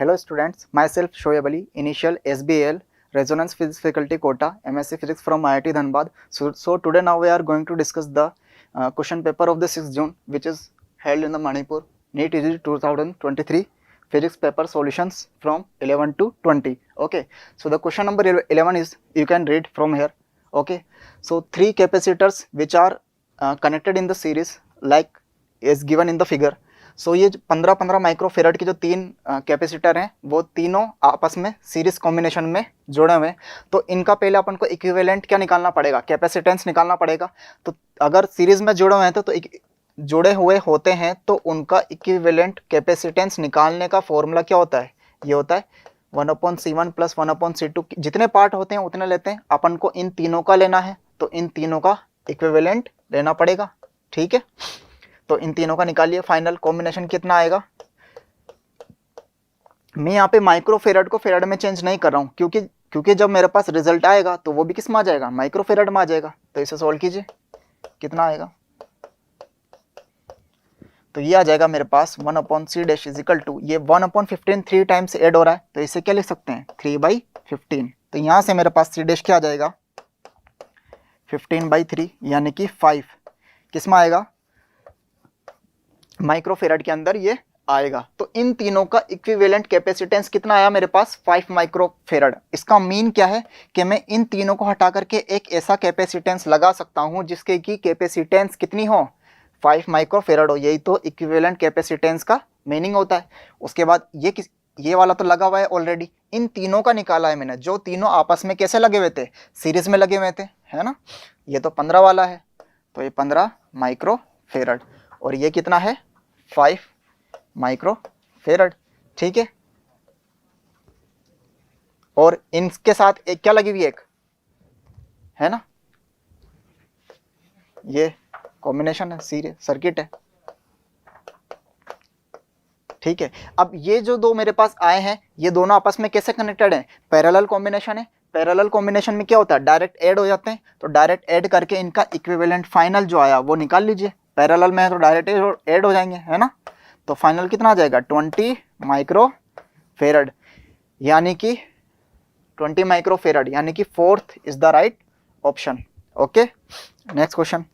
Hello students, myself Shoaib Ali, initial SBAL, Resonance Physics Faculty Quota, MSc Physics from IIT Dhanbad. So today now we are going to discuss the question paper of the 6th June, which is held in the Manipur NEET UG 2023 Physics paper solutions from 11 to 20. Okay, so the question number 11 is, you can read from here. Okay, so three capacitors which are connected in the series like is given in the figure. सो ये 15-15 microfarad के जो तीन capacitor हैं वो तीनों आपस में series combination में जुड़े हुए हैं। तो इनका पहले अपन को इक्विवेलेंट क्या निकालना पड़ेगा, कैपेसिटेंस निकालना पड़ेगा। तो अगर सीरीज में जुड़े हुए हैं तो जुड़े हुए होते हैं तो उनका इक्विवेलेंट कैपेसिटेंस निकालने का फॉर्मूला क्या होता है, ये होता है 1/C1 + 1/C2। जितने पार्ट होते हैं उतने लेते हैं, अपन को इन तीनों का लेना है तो इन तीनों का इक्विवेलेंट लेना पड़ेगा। ठीक है, तो इन तीनों का निकालिए, फाइनल कॉम्बिनेशन कितना आएगा। मैं यहाँ पे माइक्रोफेरेड को फेरेड में चेंज नहीं कर रहा हूँ क्योंकि जब मेरे पास रिजल्ट आएगा तो वो भी किस में आ जाएगा, माइक्रोफेरेड में आ जाएगा। तो इसे सॉल्व कीजिए, कितना आएगा। तो ये आ जाएगा मेरे पास 1/C = ये 1/15 3 टाइम्स ऐड हो रहा है तो इसे क्या लिख सकते हैं 3/15। तो यहाँ से मेरे पास C' क्या आ जाएगा 15/3 यानी कि 5 किस में आएगा, माइक्रोफेरेड के अंदर ये आएगा। तो इन तीनों का इक्विवेलेंट कैपेसिटेंस कितना आया मेरे पास 5 माइक्रोफेरेड। इसका मीन क्या है कि मैं इन तीनों को हटा करके एक ऐसा कैपेसिटेंस लगा सकता हूं जिसके की कैपेसिटेंस कितनी हो 5 माइक्रोफेरेड हो। यही तो इक्विवेलेंट कैपेसिटेंस का मीनिंग होता है। उसके बाद ये वाला तो लगा हुआ है ऑलरेडी, इन तीनों का निकाला है मैंने, जो तीनों आपस में कैसे लगे हुए थे, सीरीज में लगे हुए थे, है ना। ये तो 15 वाला है तो ये 15 माइक्रोफेरेड और ये कितना है 5 माइक्रोफेरेड। ठीक है, और इनके साथ एक क्या लगी हुई एक है ना, ये कॉम्बिनेशन है, सीरीज सर्किट है। ठीक है, अब ये जो दो मेरे पास आए हैं ये दोनों आपस में कैसे कनेक्टेड हैं, पैरेलल कॉम्बिनेशन है। पैरेलल कॉम्बिनेशन में क्या होता है, डायरेक्ट ऐड हो जाते हैं। तो डायरेक्ट ऐड करके इनका इक्विवेलेंट फाइनल जो आया वो निकाल लीजिए। पैरेलल में है तो डायरेक्ट ऐड हो जाएंगे, है ना। तो फाइनल कितना आ जाएगा 20 माइक्रोफेरेड यानी कि 20 माइक्रोफेरेड यानी कि 4th is the right option. Okay, next question.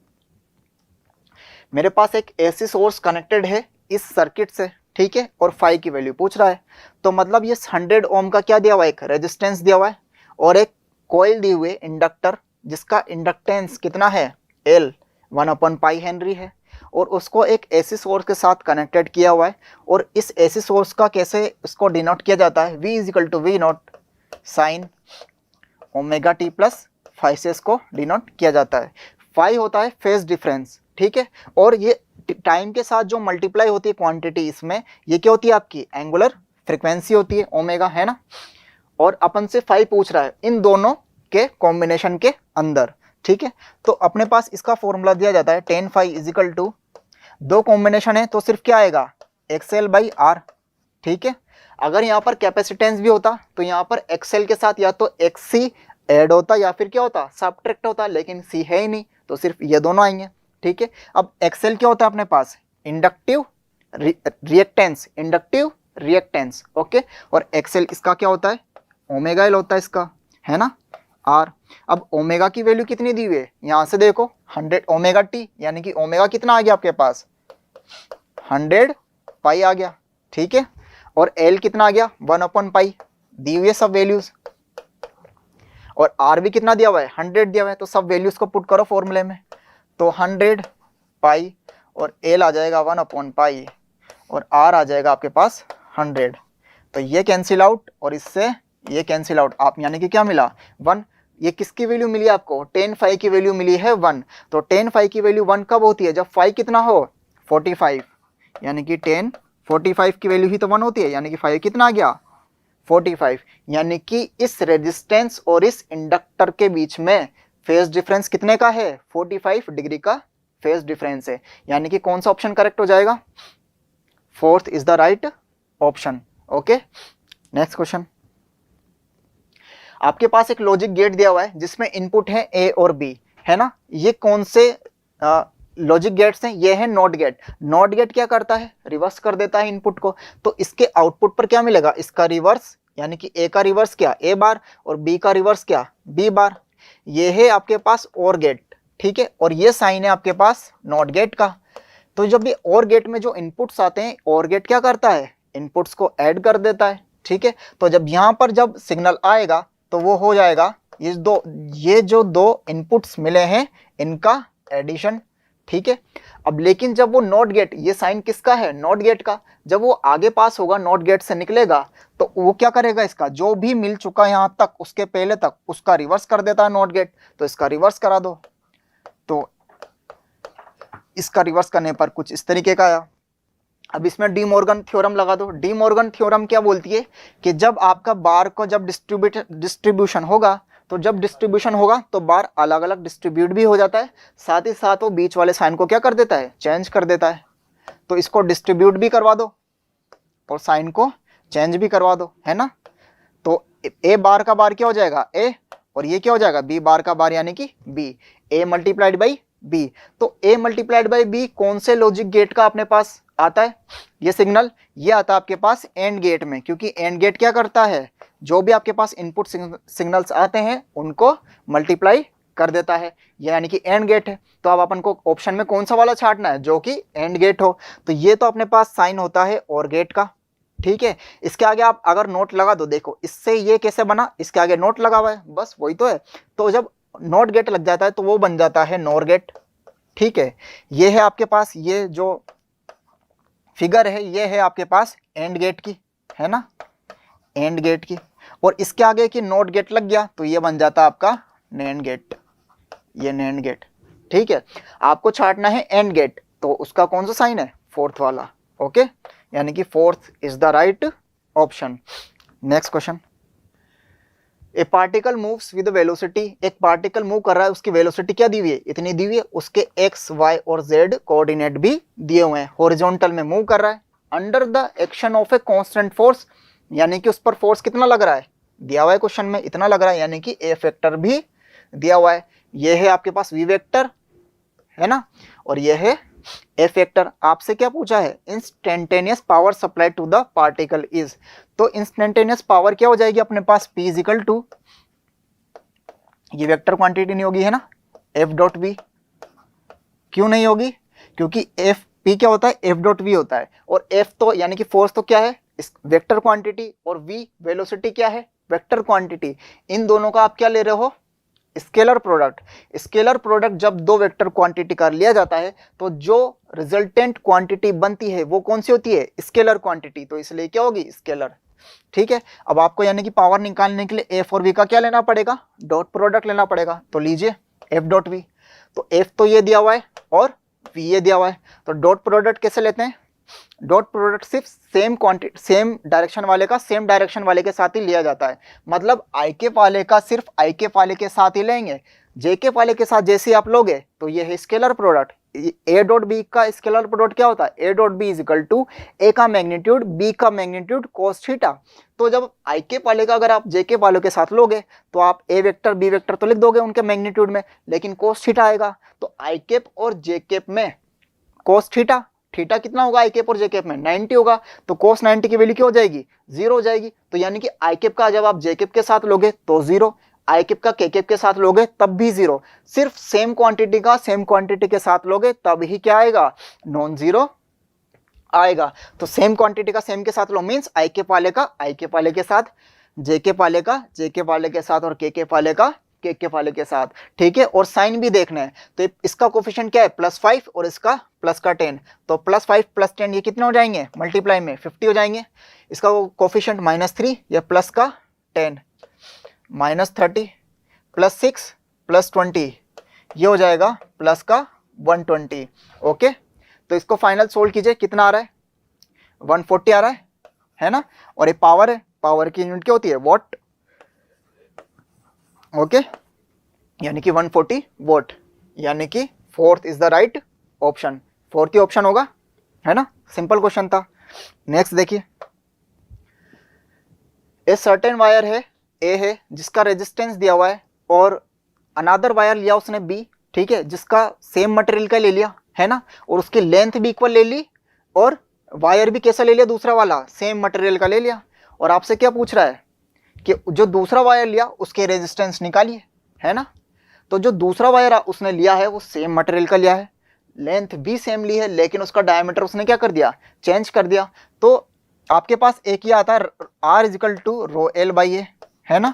मेरे पास एक एसी सोर्स कनेक्टेड है इस सर्किट से, ठीक है, और 5 की वैल्यू पूछ रहा है। तो मतलब ये 100 ओम का क्या दिया हुआ है, एक रेजिस्टेंस दिया हुआ है और एक कॉइल दिए हुए इंडक्टर जिसका इंडक्टेंस कितना है L 1/π हेनरी है और उसको एक एसी सोर्स के साथ कनेक्टेड किया हुआ है। और इस एसी सोर्स का कैसे इसको डिनोट किया जाता है, V = V0 sin ωt + 5 से इसको डिनोट किया जाता है। 5 होता है फेज डिफरेंस, ठीक है, और ये टाइम के साथ जो मल्टीप्लाई होती है क्वांटिटी इसमें, ये क्या होती है आपकी एंगुलर फ्रिक्वेंसी होती है ओमेगा, है ना। और अपन से 5 पूछ रहा है इन दोनों के कॉम्बिनेशन के अंदर। ठीक है, तो अपने पास इसका फॉर्मूला दिया जाता है tan phi = दो कॉम्बिनेशन है तो सिर्फ क्या आएगा XL/R। ठीक है, अगर यहाँ पर कैपेसिटेंस भी होता तो यहाँ पर XL के साथ या तो XC ऐड होता या फिर क्या होता सब्ट्रैक्ट होता, लेकिन C है ही नहीं तो सिर्फ ये दोनों आएंगे। ठीक है, अब XL क्या होता है अपने पास इंडक्टिव रिएक्टेंस, ओके, और XL इसका क्या होता है ओमेगा L होता है इसका, है ना, R। अब ओमेगा की वैल्यू कितनी दी हुई है, यहाँ से देखो 100 ओमेगा T यानी कि ओमेगा कितना आ गया आपके पास 100π आ गया। ठीक है, और L कितना आ गया 1/π, दी हुई है सब वैल्यूज, और R भी कितना दिया हुआ है 100 दिया हुआ है। तो सब वैल्यूज को पुट करो फॉर्मूले में, तो 100π और L आ जाएगा 1/π और R आ जाएगा आपके पास 100। तो ये कैंसिल आउट और इससे ये कैंसिल आउट, आप यानी कि क्या मिला 1। ये किसकी वैल्यू मिली आपको tan phi की वैल्यू मिली है 1। तो tan phi की वैल्यू 1 कब होती है, जब phi कितना हो 45, यानी कि tan 45 की वैल्यू ही तो 1 होती है, यानी कि phi कितना आ गया 45। यानी कि इस रेजिस्टेंस और इस इंडक्टर के बीच में फेज डिफरेंस कितने का है 45 डिग्री का फेज डिफरेंस है। यानी कि कौन सा ऑप्शन करेक्ट हो जाएगा, 4th is the right option. Okay, next question. आपके पास एक लॉजिक गेट दिया हुआ है जिसमें इनपुट है A और B, है ना। ये कौन से लॉजिक गेट्स हैं, ये है नॉट गेट। नॉट गेट क्या करता है, रिवर्स कर देता है इनपुट को, तो इसके आउटपुट पर क्या मिलेगा, इसका रिवर्स, यानी कि ए का रिवर्स क्या, ए बार, और बी का रिवर्स क्या, बी बार। ये है आपके पास और गेट, ठीक है, और ये साइन है आपके पास नॉट गेट का। तो जब ये और गेट में जो इनपुट्स आते हैं, और गेट क्या करता है, इनपुट्स को ऐड कर देता है, ठीक है। तो जब यहाँ पर जब सिग्नल आएगा तो वो हो जाएगा ये जो दो इनपुट्स मिले हैं इनका एडिशन, ठीक है। अब लेकिन जब वो नॉट गेट, ये साइन किसका है, नॉट गेट का, जब वो आगे पास होगा, नॉट गेट से निकलेगा, तो वो क्या करेगा, इसका जो भी मिल चुका है यहाँ तक, उसके पहले तक, उसका रिवर्स कर देता है नॉट गेट। तो इसका रिवर्स करा दो, तो इसका रिवर्स करने पर कुछ इस तरीके का आया। अब इसमें डी मॉर्गन थ्योरम लगा दो। डी मॉर्गन थ्योरम क्या बोलती है कि जब आपका बार को जब डिस्ट्रीब्यूशन होगा, तो जब डिस्ट्रीब्यूशन होगा तो बार अलग अलग डिस्ट्रीब्यूट भी हो जाता है, साथ ही साथ वो बीच वाले साइन को क्या कर देता है, चेंज कर देता है। तो इसको डिस्ट्रीब्यूट भी करवा दो और साइन को चेंज भी करवा दो, है ना। तो ए बार का बार क्या हो जाएगा, ए, और ये क्या हो जाएगा, बी बार का बार यानी कि B, A multiplied by B. तो ए मल्टीप्लाइड बाई बी कौन से लॉजिक गेट का अपने पास आता है, ये सिग्नल, ये आता है आपके पास एंड गेट में, क्योंकि एंड गेट क्या करता है, जो भी आपके पास इनपुट सिग्नल्स आते हैं उनको मल्टीप्लाई कर देता है, यानी कि एंड गेट है। तो अब अपन को ऑप्शन में कौन सा वाला छांटना है, जो कि एंड गेट हो। तो ये तो अपने पास साइन होता है और गेट का, ठीक है। इसके आगे आप अगर नोट लगा दो, देखो इससे ये कैसे बना, इसके आगे नोट लगा हुआ है, बस वही तो है। तो जब नॉट गेट लग जाता है तो वो बन जाता है नॉर गेट, ठीक है। ये है आपके पास, ये जो फिगर है ये है आपके पास एंड गेट की, है ना, एंड गेट की। और इसके आगे की नॉट गेट लग गया तो ये बन जाता है आपका नैंड गेट, ये नैंड गेट, ठीक है। आपको छांटना है एंड गेट, तो उसका कौन सा साइन है, फोर्थ वाला, ओके, यानी कि fourth is the right option. Next question, A particle moves with velocity, एक पार्टिकल मूव कर रहा है, उसकी वेलोसिटी क्या दी हुई है, इतनी दी हुई है, उसके एक्स वाई और जेड कोऑर्डिनेट भी दिए हुए हैं, हॉरिजॉन्टल में मूव कर रहा है, under the action of a constant force, यानी कि उस पर फोर्स कितना लग रहा है, दिया हुआ है क्वेश्चन में, इतना लग रहा है, यानी कि ए फैक्टर भी दिया हुआ है। ये है आपके पास वी वेक्टर, है ना, और ये है ए फैक्टर। आपसे क्या पूछा है, instantaneous power supply to the particle is, तो इंस्टेंटेनियस पावर क्या हो जाएगी अपने पास, P इज इक्वल टू, ये वेक्टर क्वांटिटी नहीं होगी, है ना, F डॉट वी। क्यों नहीं होगी, क्योंकि एफ पी क्या होता है, F डॉट वी होता है, और F तो यानी कि फोर्स तो क्या है, इस वेक्टर क्वांटिटी, और V वेलोसिटी क्या है, वेक्टर क्वांटिटी। इन दोनों का आप क्या ले रहे हो, स्केलर प्रोडक्ट। स्केलर प्रोडक्ट जब दो वेक्टर क्वांटिटी का लिया जाता है तो जो रिजल्टेंट क्वांटिटी बनती है वो कौन सी होती है, स्केलर क्वांटिटी, तो इसलिए क्या होगी, स्केलर, ठीक है। अब आपको यानी कि पावर निकालने के लिए एफ और वी का क्या लेना पड़ेगा, डॉट प्रोडक्ट लेना पड़ेगा। तो लीजिए एफ डॉट वी, तो एफ तो ये दिया हुआ है और वी ये दिया हुआ है, तो डॉट प्रोडक्ट कैसे लेते हैं, डॉट प्रोडक्ट सिर्फ सेम क्वांटिटी, सेम डायरेक्शन वाले का सेम डायरेक्शन वाले के साथ ही लिया जाता है, मतलब आई के वाले का सिर्फ आई के वाले के साथ ही लेंगे, जे के वाले के साथ जैसे आप लोगे तो ये है scalar product. A dot B का स्केलर प्रोडक्ट क्या होता है, A dot B is equal to A का मैग्नीट्यूड बी का मैग्नीट्यूड कोस थीटा। तो जब आई के वाले का अगर आप जे के वालों के साथ लोगे तो आप ए वेक्टर बी वेक्टर तो लिख दोगे उनके मैग्नीट्यूड में, लेकिन कोस थीटा आएगा, तो आई कैप और जे कैप में कोस थीटा, थीटा कितना होगा आई कैप और जे कैप में 90 होगा, तो कोस 90 की वैल्यू क्या हो जाएगी, 0 हो जाएगी। तो यानी कि आई कैप का जब आप जे कैप के साथ लोगे तो 0, आई कैप का के कैप के साथ लोगे तब भी 0, सिर्फ सेम क्वांटिटी का सेम क्वांटिटी के साथ लोगे तब ही क्या आएगा, नॉन जीरो आएगा। तो सेम क्वांटिटी का सेम के साथ लो मीन्स आई कैप वाले का आई कैप वाले के साथ, जे कैप वाले का जे कैप वाले के साथ, और के कैप वाले का के कैप वाले के साथ, ठीक है। और साइन भी देखना है, तो इसका कोफिशिएंट क्या है +5 और इसका प्लस का 10, तो +5 + 10 ये कितने हो जाएंगे, मल्टीप्लाई में 50 हो जाएंगे। इसका कोफिशिएंट -3 या प्लस का 10, -30 +6 +20 ये हो जाएगा प्लस का 120, ओके। तो इसको फाइनल सोल्व कीजिए, कितना आ रहा है, 140 आ रहा है ना। और ये पावर है, पावर की यूनिट क्या होती है, वॉट, ओके, यानी कि 140 वॉट, यानी कि fourth is the right option, fourth he option होगा, है ना, सिंपल क्वेश्चन था। नेक्स्ट देखिए, ए सर्टेन वायर है, ए है जिसका रेजिस्टेंस दिया हुआ है, और अनदर वायर लिया उसने बी, ठीक है, जिसका सेम मटेरियल का ले लिया, है ना, और उसकी लेंथ भी इक्वल ले ली और वायर भी कैसा ले लिया, दूसरा वाला सेम मटेरियल का ले लिया। और आपसे क्या पूछ रहा है कि जो दूसरा वायर लिया उसके रेजिस्टेंस निकालिए, है ना। तो जो दूसरा वायर उसने लिया है वो सेम मटेरियल का लिया है, लेंथ भी सेम ली है, लेकिन उसका डायमीटर उसने क्या कर दिया, चेंज कर दिया। तो आपके पास एक ही आता है R is equal to rho L by A, है ना।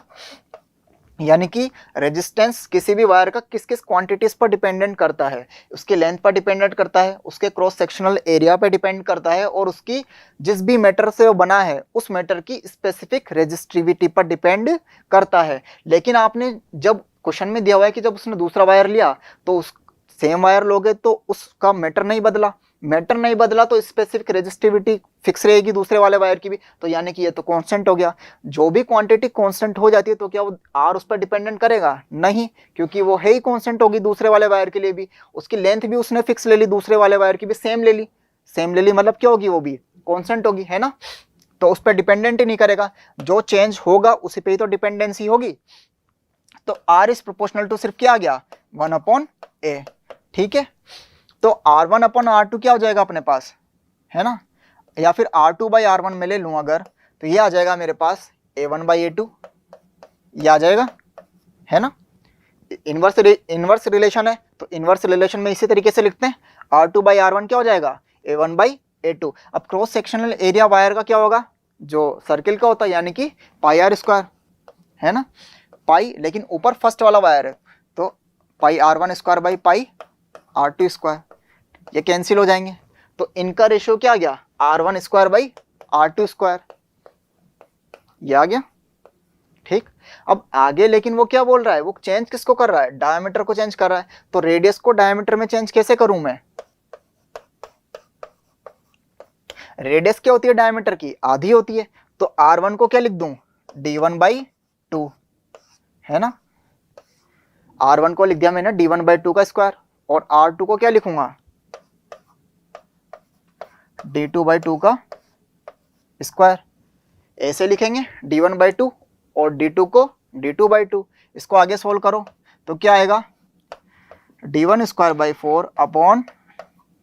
यानी कि रेजिस्टेंस किसी भी वायर का किस किस क्वांटिटीज पर डिपेंडेंट करता है, उसके लेंथ पर डिपेंडेंट करता है, उसके क्रॉस सेक्शनल एरिया पर डिपेंड करता है, और उसकी जिस भी मैटर से वो बना है उस मैटर की स्पेसिफिक रेजिस्टिविटी पर डिपेंड करता है। लेकिन आपने जब क्वेश्चन में दिया हुआ है कि जब उसने दूसरा वायर लिया तो उस सेम वायर लोगे तो उसका मैटर नहीं बदला, मैटर नहीं बदला तो स्पेसिफिक रेजिस्टिविटी फिक्स रहेगी दूसरे वाले वायर की भी, तो यानी कि ये तो कांस्टेंट हो गया। जो भी क्वांटिटी कांस्टेंट हो जाती है तो क्या वो आर उस पर डिपेंडेंट करेगा, नहीं, क्योंकि वो है ही कांस्टेंट होगी दूसरे वाले वायर के लिए भी। उसकी लेंथ भी उसने फिक्स ले ली, दूसरे वाले वायर की भी सेम ले ली, सेम ले ली मतलब क्या होगी, वो भी कांस्टेंट होगी, है ना। तो उस पर डिपेंडेंट ही नहीं करेगा, जो चेंज होगा उसी पे ही तो डिपेंडेंसी होगी। तो आर इज प्रोपोर्शनल टू सिर्फ क्या आ गया, 1/a, ठीक है। तो R1/R2 क्या हो जाएगा अपने पास, है ना, या फिर R2/R1 में ले लूँ अगर, तो ये आ जाएगा मेरे पास A1/A2, ये आ जाएगा, है ना। इनवर्स रिलेशन है तो इनवर्स रिलेशन में इसी तरीके से लिखते हैं, R2/R1 क्या हो जाएगा, A1/A2। अब क्रॉस सेक्शनल एरिया वायर का क्या होगा, जो सर्किल का होता है, यानी कि πr², है ना, पाई, लेकिन ऊपर फर्स्ट वाला वायर है तो πr1² πr2², ये कैंसिल हो जाएंगे। तो इनका रेशियो क्या आ गया, R1² R2², ये आ गया, ठीक। अब आगे लेकिन वो क्या बोल रहा है, वो चेंज किसको कर रहा है, डायमीटर को चेंज कर रहा है। तो रेडियस को डायमीटर में चेंज कैसे करूं मैं, रेडियस क्या होती है डायमीटर की, आधी होती है। तो R1 को क्या लिख दूं, D1/2, है ना। R1 को लिख दिया मैंने D1/2 का स्क्वायर, और R2 को क्या लिखूंगा, D2/2 का स्क्वायर। ऐसे लिखेंगे D1/2 और D2 को D2/2। इसको आगे सोल्व करो तो क्या आएगा, D1²/4 अपॉन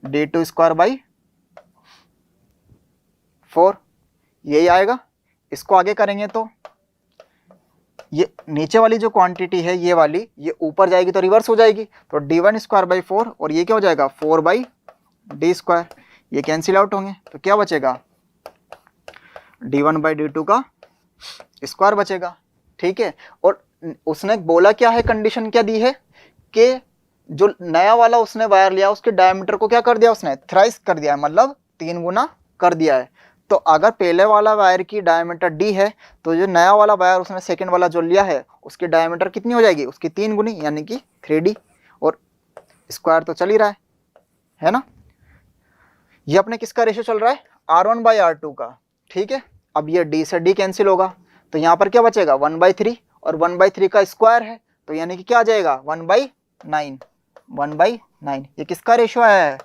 D2²/4, यही आएगा। इसको आगे करेंगे तो ये नीचे वाली जो क्वांटिटी है ये वाली, ये ऊपर जाएगी तो रिवर्स हो जाएगी, तो D1²/4 और ये क्या हो जाएगा 4/D², ये कैंसिल आउट होंगे तो क्या बचेगा, D1/D2 का स्क्वायर बचेगा, ठीक है। और उसने बोला क्या है, कंडीशन क्या दी है कि जो नया वाला उसने वायर लिया उसके डायमीटर को क्या कर दिया, उसने थ्राइस कर दिया है, मतलब 3 गुना कर दिया है। तो अगर पहले वाला वायर की डायमीटर D है तो जो नया वाला वायर उसने सेकंड वाला जो लिया है उसकी डायमीटर कितनी हो जाएगी, उसकी 3 गुनी, यानी कि 3D, और स्क्वायर तो चल ही रहा है ना। ये अपने किसका रेशियो चल रहा है, R1/R2 का, ठीक है। अब ये D से D कैंसिल होगा तो यहाँ पर क्या बचेगा 1/3, और 1/3 का स्क्वायर है तो यानी कि क्या आ जाएगा 1/9, 1/9। ये किसका रेशियो है,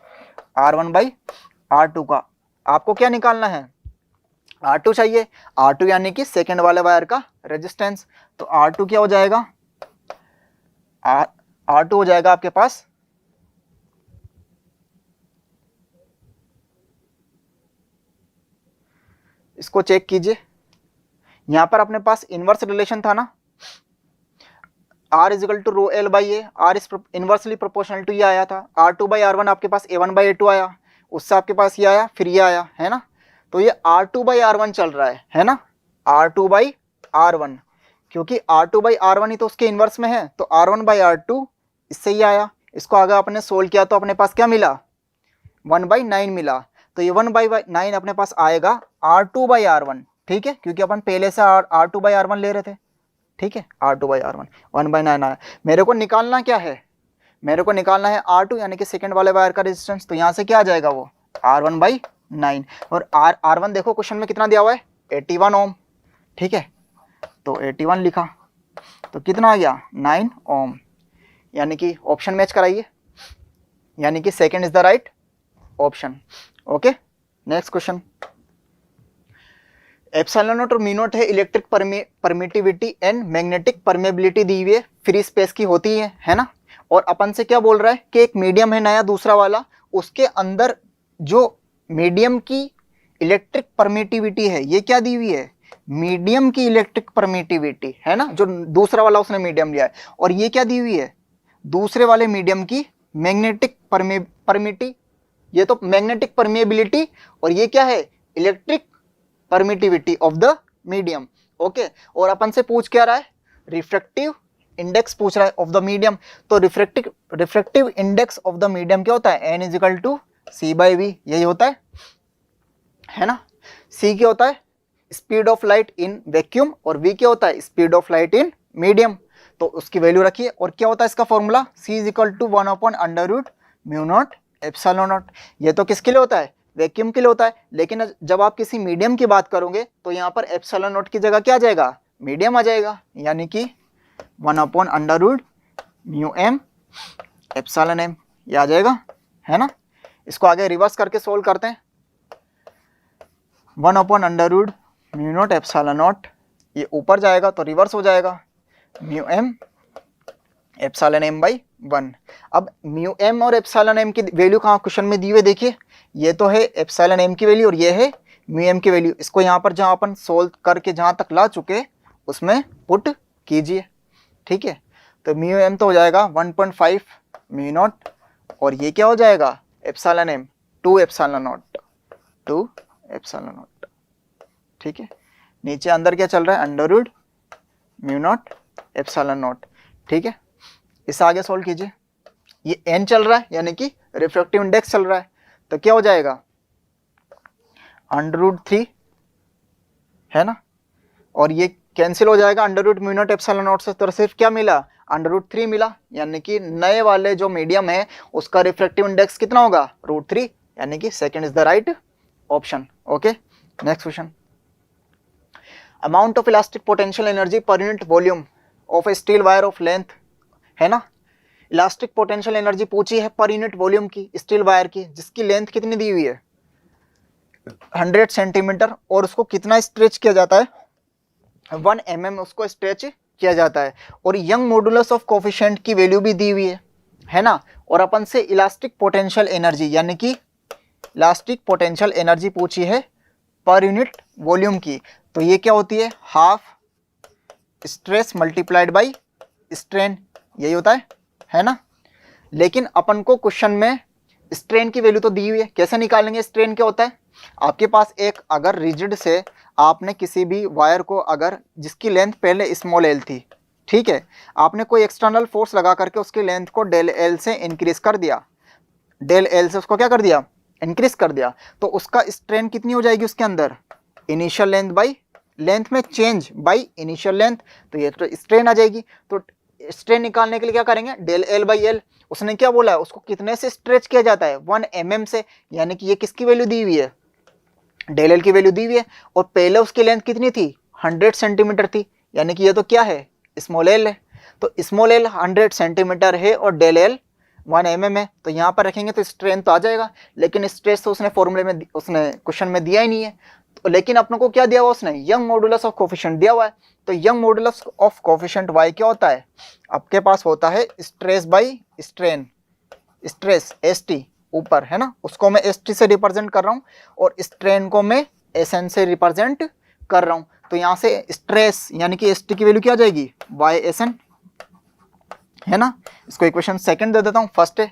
R1/R2 का। आपको क्या निकालना है, R2 चाहिए, R2 यानी कि सेकेंड वाले वायर का रेजिस्टेंस। तो R2 क्या हो जाएगा, R2 हो जाएगा आपके पास इसको चेक कीजिए, यहां पर अपने पास इनवर्स रिलेशन था ना, R is equal to rho L by A, R is inversely proportional to ये आया था, R2/R1 आपके पास A1/A2 आया, उससे आपके पास ये आया, फिर ये आया, है ना। तो ये R2/R1 चल रहा है ना, R2/R1, क्योंकि R2/R1 ही तो उसके इनवर्स में है, तो R1/R2 इससे ही आया। इसको आगे आपने सोल्व किया तो अपने पास क्या मिला, 1/9 मिला। तो ये 1/9 अपने पास आएगा R2/R1, ठीक है, क्योंकि अपन पहले से R2/R1 ले रहे थे, ठीक है। R2/R1 1/9 आया। मेरे को निकालना क्या है, मेरे को निकालना है R2 यानी कि सेकंड वाले वायर का रेजिस्टेंस। तो यहाँ से क्या आ जाएगा वो R1/9, और R1 देखो क्वेश्चन में कितना दिया हुआ है 81 ओम, ठीक है। तो 81 लिखा तो कितना आ गया 9 ओम, यानी कि ऑप्शन मैच कराइए, यानी कि second is the right option. Okay, next question. Epsilon naught और म्यू नॉट है electric permittivity and magnetic permeability दी हुई है, फ्री स्पेस की होती है ना। और अपन से क्या बोल रहा है कि एक मीडियम है नया दूसरा वाला, उसके अंदर जो मीडियम की इलेक्ट्रिक परमिटिविटी है, ये क्या दी हुई है, मीडियम की इलेक्ट्रिक परमिटिविटी है ना, जो दूसरा वाला उसने मीडियम लिया है, और ये क्या दी हुई है, दूसरे वाले मीडियम की मैग्नेटिक परमिटी, ये तो मैग्नेटिक परमिएबिलिटी, और ये क्या है, electric permittivity of the medium. Okay, और अपन से पूछ क्या रहा है, रिफ्रैक्टिव इंडेक्स पूछ रहा है ऑफ द मीडियम। तो refractive index of the medium क्या होता है, n is equal to c by v, यही होता है ना। c क्या होता है, speed of light in vacuum, और v क्या होता है, speed of light in medium. तो उसकी वैल्यू रखिए, और क्या होता है इसका formula, c is equal to 1/√μ0 epsilon naught. ये तो किसके लिए होता है, वैक्यूम के लिए होता है, लेकिन जब आप किसी मीडियम की बात करोगे तो यहाँ पर एप्सिलॉन नॉट की जगह क्या आ जाएगा, मीडियम आ जाएगा, यानी कि 1/√μm एप्सिलॉन m, ये आ जाएगा, है ना। इसको आगे रिवर्स करके सोल्व करते हैं, 1/√μ0 एप्सिलॉन नॉट, ये ऊपर जाएगा तो रिवर्स हो जाएगा, μm एप्सिलॉन m बाई 1। अब μm और एप्सिलॉन m की वैल्यू कहाँ क्वेश्चन में दी हुई, देखिए ये तो है एप्सिलॉन m की वैल्यू और ये है μm की वैल्यू। इसको यहाँ पर जहाँ अपन सोल्व करके जहाँ तक ला चुके उसमें पुट कीजिए, ठीक है। तो μm तो हो जाएगा 1.5 μ0, और ये क्या हो जाएगा, एप्सिलॉन m 2 एप्सिलॉन नॉट, ठीक है। नीचे अंदर क्या चल रहा है, √μ0 एप्सिलॉन नॉट, ठीक है। इसे आगे सोल्व कीजिए, ये n चल रहा है यानी कि रिफ्रैक्टिव इंडेक्स चल रहा है, तो क्या हो जाएगा, √3 है ना, और ये कैंसिल हो जाएगा √μ0 एप्सिलॉन नॉट से, तो सिर्फ क्या मिला, √3 मिला, यानी कि नए वाले जो मीडियम है उसका रिफ्रैक्टिव इंडेक्स कितना होगा, √3, यानी कि second is the right option. Okay, next question, amount of elastic potential energy per unit volume of A steel wire of length, है ना। इलास्टिक पोटेंशियल एनर्जी पूछी है पर यूनिट वॉल्यूम की, स्टील वायर की, जिसकी लेंथ कितनी दी हुई है, 100 सेंटीमीटर, और उसको कितना स्ट्रेच किया जाता है, 1 mm उसको स्ट्रेच किया जाता है, और यंग मॉडुलस ऑफ कोफिशिएंट की वैल्यू भी दी हुई है ना। और अपन से इलास्टिक पोटेंशियल एनर्जी यानी कि इलास्टिक पोटेंशियल एनर्जी पूछी है पर यूनिट वॉल्यूम की, तो ये क्या होती है, half stress multiplied by strain, यही होता है ना। लेकिन अपन को क्वेश्चन में स्ट्रेन की वैल्यू तो दी हुई है, कैसे निकालेंगे स्ट्रेन क्या होता है, आपके पास एक अगर रिजिड से आपने किसी भी वायर को, अगर जिसकी लेंथ पहले स्मॉल एल थी, ठीक है, आपने कोई एक्सटर्नल फोर्स लगा करके उसकी लेंथ को डेल एल से इंक्रीज कर दिया, डेल एल से उसको क्या कर दिया, इंक्रीज कर दिया, तो उसका स्ट्रेन कितनी हो जाएगी उसके अंदर, इनिशियल लेंथ बाई लेंथ में चेंज बाई इनिशियल लेंथ, तो ये तो स्ट्रेन आ जाएगी। तो स्ट्रेन निकालने के लिए क्या करेंगे, डेल एल बाई एल, उसने क्या बोला है, उसको कितने से स्ट्रेच किया जाता है, 1 mm से, यानी कि ये किसकी वैल्यू दी हुई है, डेल एल की वैल्यू दी हुई है, और पहले उसकी लेंथ कितनी थी, 100 सेंटीमीटर थी, यानी कि ये तो क्या है, स्मॉल एल है, तो स्मॉल एल 100 सेंटीमीटर है और डेल एल 1 mm है, तो यहाँ पर रखेंगे तो स्ट्रेन तो आ जाएगा, लेकिन स्ट्रेस तो उसने फॉर्मूले में, उसने क्वेश्चन में दिया ही नहीं है। तो लेकिन अपनों को क्या दिया हुआ उसने, यंग मॉडुलस ऑफ कोफिशिएंट दिया हुआ है, तो young modulus of coefficient y क्या होता है, आपके पास होता है stress by strain, stress st ऊपर है ना, उसको मैं st से रिप्रेजेंट कर रहा हूँ, और स्ट्रेन को मैं sn से रिप्रेजेंट कर रहा हूँ। तो यहाँ से स्ट्रेस यानी कि st की वैल्यू क्या आ जाएगी, y/sn, है ना। इसको इक्वेशन सेकंड दे देता हूँ, फर्स्ट है।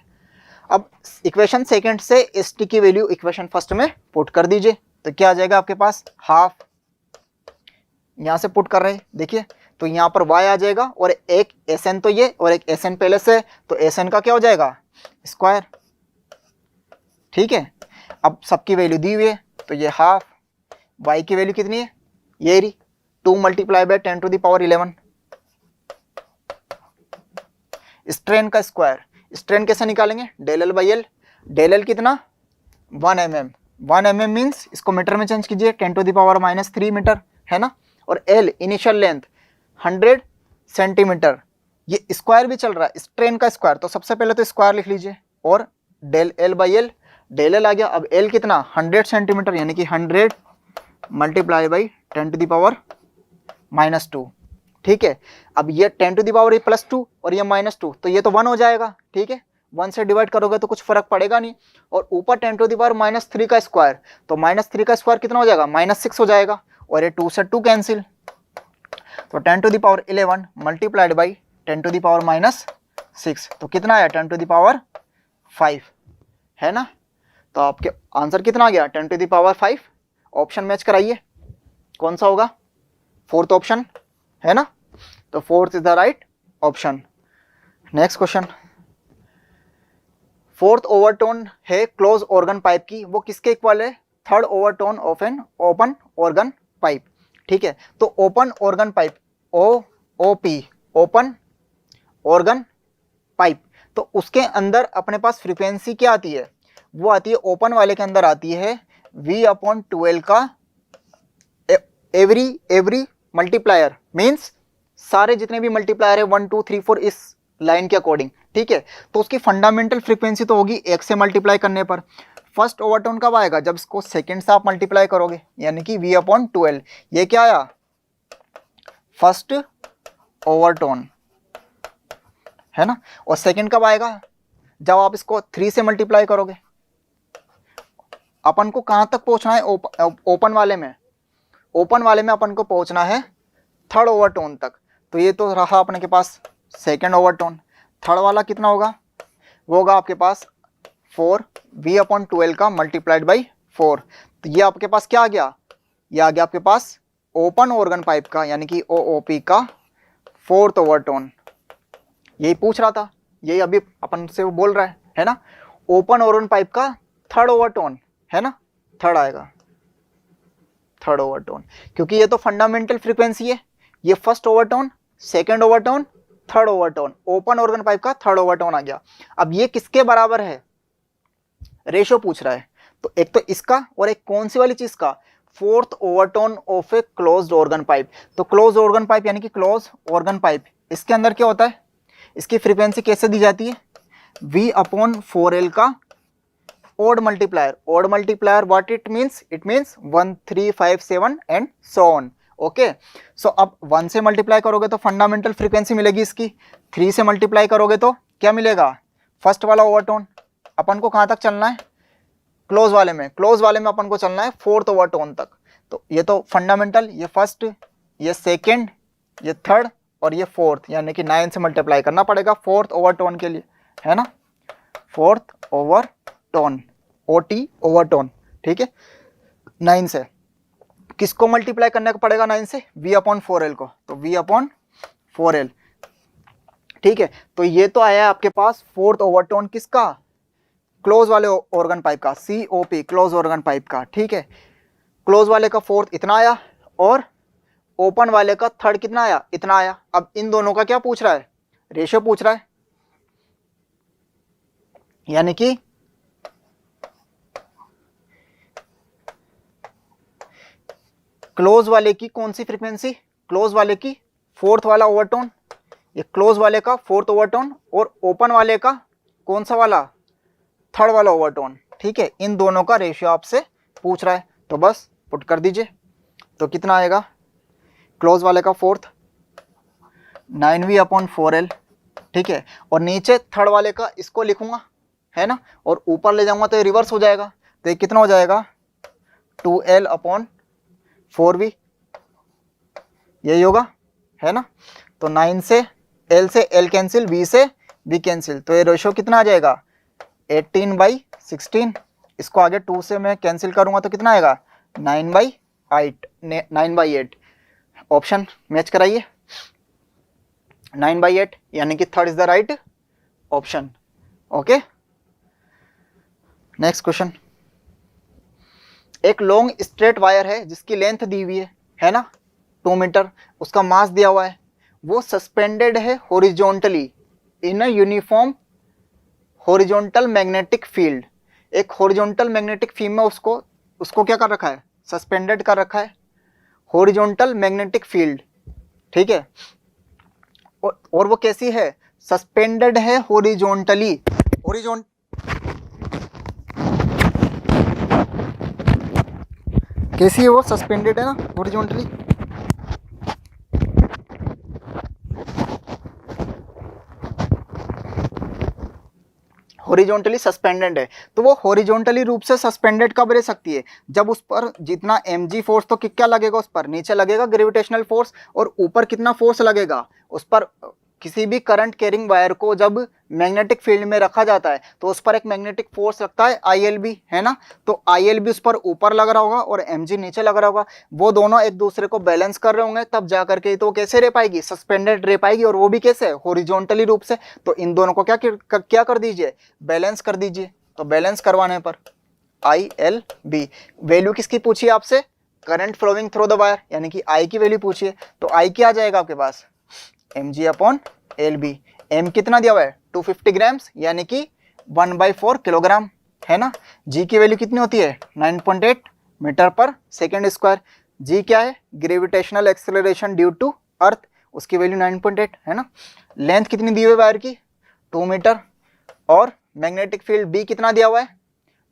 अब इक्वेशन सेकंड से st की वैल्यू इक्वेशन फर्स्ट में पुट कर दीजिए, तो क्या आ जाएगा आपके पास, हाफ, यहाँ से पुट कर रहे हैं देखिए, तो यहाँ पर y आ जाएगा, और एक sn तो ये, और एक sn पहले से, तो sn का क्या हो जाएगा, स्क्वायर, ठीक है। अब सबकी वैल्यू दी हुई है, तो ये हाफ, y की वैल्यू कितनी है, ये रही 2 × 10⁻11, स्ट्रेन का स्क्वायर, स्ट्रेन कैसे निकालेंगे, del L by L, del L कितना, 1 mm, 1 mm मीन्स इसको मीटर में चेंज कीजिए, 10⁻³ मीटर, है ना, और एल इनिशियल लेंथ 100 सेंटीमीटर, ये स्क्वायर भी चल रहा है, स्ट्रेन का स्क्वायर, तो सबसे पहले तो स्क्वायर लिख लीजिए, और del L by L, del l आ गया, अब एल कितना, 100 सेंटीमीटर, यानी कि 100 मल्टीप्लाई बाई 10⁻², ठीक है। अब ये 10⁻2 और ये -2, तो ये तो 1 हो जाएगा, ठीक है, 1 से डिवाइड करोगे तो कुछ फर्क पड़ेगा नहीं, और ऊपर 10⁻³ का स्क्वायर, तो -3 का स्क्वायर कितना हो जाएगा, -6 हो जाएगा, और ये 2 से 2 कैंसिल, तो 10⁻11 मल्टीप्लाइड बाई 10⁻⁻6, तो कितना आया 10⁵ है ना। तो आपके आंसर कितना आ गया 10⁵। ऑप्शन मैच कराइए, कौन सा होगा, 4th ऑप्शन है ना, तो 4th is the right option. Next question, 4th overtone है क्लोज ऑर्गन पाइप की, वो किसके इक्वल है, 3rd overtone of an open organ pipe. ठीक है, तो open organ pipe OOP open organ pipe, तो उसके अंदर अपने पास फ्रीक्वेंसी क्या आती है, वो आती है ओपन वाले के अंदर आती है V/12 का एवरी मल्टीप्लायर, मीन्स सारे जितने भी मल्टीप्लायर है 1 2 3 4 इस लाइन के अकॉर्डिंग। ठीक है, तो उसकी फंडामेंटल फ्रीक्वेंसी तो होगी 1 से मल्टीप्लाई करने पर। फर्स्ट ओवरटोन कब आएगा, जब इसको सेकेंड से आप मल्टीप्लाई करोगे, यानी कि V/12, ये क्या आया, फर्स्ट ओवरटोन है ना। और सेकेंड कब आएगा, जब आप इसको 3 से मल्टीप्लाई करोगे। अपन को कहां तक पहुंचना है, ओपन वाले में, ओपन वाले में अपन को पहुंचना है 3rd ओवरटोन तक, तो ये तो रहा अपने के पास 2nd ओवरटोन। 3rd वाला कितना होगा, वो होगा आपके पास 4 V/12 का मल्टीप्लाइड बाई 4, तो ये आपके पास क्या आ गया, ये आ गया आपके पास ओपन ऑर्गन पाइप का, यानी कि OOP का 4th ओवरटोन। यही पूछ रहा था, यही अभी अपन से वो बोल रहा है ना, ओपन ऑर्गन पाइप का 3rd ओवरटोन है ना, 3rd आएगा 3rd ओवरटोन, क्योंकि ये तो फंडामेंटल फ्रीक्वेंसी है, ये first overtone, 2nd overtone, 3rd overtone, open organ pipe का 3rd ओवरटोन आ गया। अब ये किसके बराबर है, रेशो पूछ रहा है, तो एक तो इसका और एक कौन सी वाली चीज का, 4th overtone of a closed organ pipe. तो क्लोज ऑर्गन पाइप यानी कि क्लोज ऑर्गन पाइप, इसके अंदर क्या होता है, इसकी फ्रीक्वेंसी कैसे दी जाती है, V/4L का odd multiplier what it means 1 3 5 7 and so on। Okay, सो अब 1 से मल्टीप्लाई करोगे तो फंडामेंटल फ्रीक्वेंसी मिलेगी इसकी, 3 से मल्टीप्लाई करोगे तो क्या मिलेगा, फर्स्ट वाला ओवरटोन। अपन को कहाँ तक चलना है, क्लोज वाले में अपन को चलना है 4th ओवरटोन तक। तो ये तो फंडामेंटल, ये फर्स्ट, ये सेकेंड, ये 3rd और ये 4th, यानी कि 9 से मल्टीप्लाई करना पड़ेगा 4th ओवरटोन के लिए, है ना, 4th ओवरटोन, OT ओवरटोन। ठीक है, 9 से किसको मल्टीप्लाई करने को पड़ेगा, 9 से V/4L को, तो V/4L। ठीक है, तो ये तो आया आपके पास 4th ओवरटोन किसका, क्लोज वाले ऑर्गन पाइप का, COP क्लोज ऑर्गन पाइप का। ठीक है, क्लोज वाले का 4th इतना आया, और ओपन वाले का 3rd कितना आया, इतना आया। अब इन दोनों का क्या पूछ रहा है, रेशियो पूछ रहा है, यानी कि क्लोज वाले की कौन सी फ्रीक्वेंसी, क्लोज वाले की 4th वाला ओवरटोन, ये क्लोज वाले का 4th ओवरटोन, और ओपन वाले का कौन सा वाला, 3rd वाला ओवरटोन। ठीक है, इन दोनों का रेशियो आपसे पूछ रहा है, तो बस पुट कर दीजिए, तो कितना आएगा, क्लोज वाले का 4th 9V/4L। ठीक है, और नीचे 3rd वाले का इसको लिखूंगा, है ना, और ऊपर ले जाऊंगा तो ये रिवर्स हो जाएगा, तो ये कितना हो जाएगा 2L/4V, यही होगा, है ना। तो 9 से L से L कैंसिल, V से V कैंसिल, तो ये रेशियो कितना आ जाएगा 18/16। इसको आगे 2 से मैं कैंसिल करूंगा तो कितना आएगा 9/8। ऑप्शन मैच कराइए, 9/8, यानी कि 3rd is the right option. Okay, next question, एक लॉन्ग स्ट्रेट वायर है जिसकी लेंथ दी हुई है ना 2 मीटर, उसका मास दिया हुआ है, वो सस्पेंडेड है horizontally in a uniform horizontal magnetic field. एक हॉरिजॉन्टल मैग्नेटिक फील्ड में उसको क्या कर रखा है, सस्पेंडेड कर रखा है, हॉरिजॉन्टल मैग्नेटिक फील्ड। ठीक है, और वो कैसी है, सस्पेंडेड है हॉरिजॉन्टली, कैसी है वो, सस्पेंडेड है ना हॉरिजॉन्टली। हॉरिजॉन्टली सस्पेंडेड है, तो वो हॉरिजॉन्टली रूप से सस्पेंडेड कब रह सकती है, जब उस पर जितना mg फोर्स, तो क्या लगेगा उस पर, नीचे लगेगा ग्रेविटेशनल फोर्स, और ऊपर कितना फोर्स लगेगा उस पर, किसी भी करंट कैरिंग वायर को जब मैग्नेटिक फील्ड में रखा जाता है तो उस पर एक मैग्नेटिक फोर्स लगता है ILB, है ना। तो ILB उस पर ऊपर लग रहा होगा और mg नीचे लग रहा होगा, वो दोनों एक दूसरे को बैलेंस कर रहे होंगे, तब जा करके तो कैसे रह पाएगी, सस्पेंडेड रह पाएगी, और वो भी कैसे, हॉरिजॉन्टली रूप से। तो इन दोनों को क्या कर दीजिए, बैलेंस कर दीजिए। तो बैलेंस करवाने पर ILB वैल्यू किसकी पूछी आपसे, current flowing through the wire, यानी कि I की वैल्यू पूछिए, तो I क्या आ जाएगा आपके पास, mg/LB। m कितना दिया हुआ है 250 ग्राम्स, यानी कि 1/4 किलोग्राम, है ना। g की वैल्यू कितनी होती है 9.8 मीटर पर सेकेंड स्क्वायर। g क्या है, gravitational acceleration due to earth, उसकी वैल्यू 9.8, है ना। लेंथ कितनी दी हुई है वायर की 2 मीटर, और मैग्नेटिक फील्ड B कितना दिया हुआ है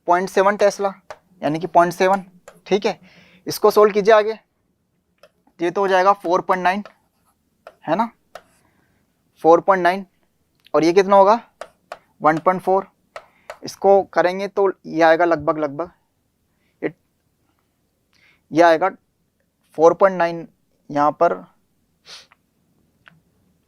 0.7 टेस्ला, यानी कि 0.7, ठीक है। इसको सोल्व कीजिए आगे, ये तो हो जाएगा 4.9, है ना, 4.9, और ये कितना होगा 1.4। इसको करेंगे तो ये आएगा लगभग ये आएगा 4.9, यहाँ पर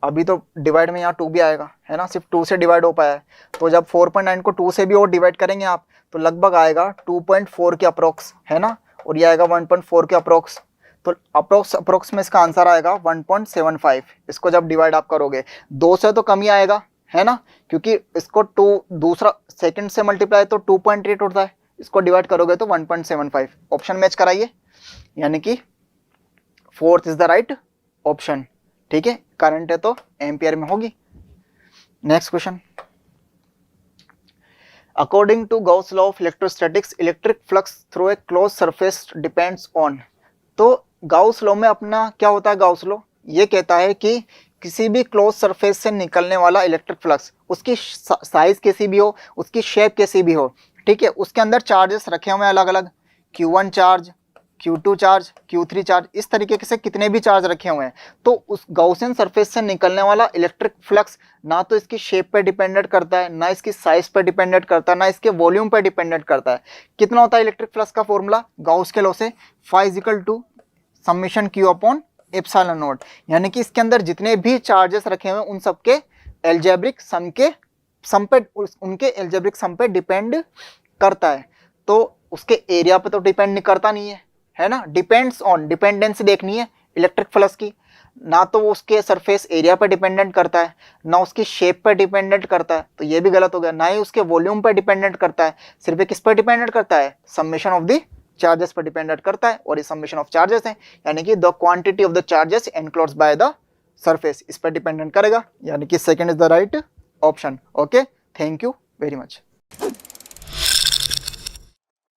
अभी तो डिवाइड में यहाँ 2 भी आएगा, है ना, सिर्फ 2 से डिवाइड हो पाया है। तो जब 4.9 को 2 से भी और डिवाइड करेंगे आप, तो लगभग आएगा 2.4 के अप्रोक्स, है ना, और ये आएगा 1.4 के अप्रोक्स। तो अप्रोक्स में इसका आंसर आएगा 1.75। इसको जब डिवाइड आप करोगे 2 से तो कम ही आएगा, है ना, क्योंकि इसको 2 दूसरा सेकंड से मल्टीप्लाई तो 2.8 होता है, इसको डिवाइड करोगे तो 1.75। ऑप्शन मैच कराइए, यानी कि fourth is the right option, ठीक है। करंट है तो एम्पियर में होगी। Next question, according to Gauss law of electrostatics, electric flux through a close surface depends on. तो गाउस लॉ में अपना क्या होता है, गाउस लॉ ये कहता है कि किसी भी क्लोज सरफेस से निकलने वाला इलेक्ट्रिक फ्लक्स, उसकी साइज कैसी भी हो, उसकी शेप कैसी भी हो, ठीक है, उसके अंदर चार्जेस रखे हुए हैं अलग अलग, Q1 charge, Q2 charge, Q3 charge, इस तरीके से कितने भी चार्ज रखे हुए हैं। तो उस गाउसियन सरफेस से निकलने वाला इलेक्ट्रिक फ्लक्स ना तो इसकी शेप पे डिपेंडेंट करता है, ना इसकी साइज पे डिपेंडेंट करता है, ना इसके वॉल्यूम पे डिपेंडेंट करता है। कितना होता है इलेक्ट्रिक फ्लक्स का फॉर्मूला गाउस के लॉ से, Φ = Q/ε0, यानी कि इसके अंदर जितने भी चार्जेस रखे हुए हैं उन सबके एल्जेब्रिक सम पे उनके एल्जेब्रिक सम पे डिपेंड करता है। तो उसके एरिया पे तो डिपेंड नहीं करता, नहीं है ना। डिपेंड्स ऑन, डिपेंडेंसी देखनी है इलेक्ट्रिक फ्लक्स की, ना तो वो उसके सरफेस एरिया पे डिपेंडेंट करता है, ना उसकी शेप पे डिपेंडेंट करता है, तो ये भी गलत हो गया। ना ही उसके वॉल्यूम पे डिपेंडेंट करता है, सिर्फ किस पर डिपेंडेंट करता है, समेशन ऑफ द चार्जेस पर डिपेंडेंट करता है, और ये समेशन ऑफ चार्जेस है, यानी कि the quantity of the charges enclosed by the surface, इस पर डिपेंडेंट करेगा, यानी कि second is the right option. Okay, thank you very much.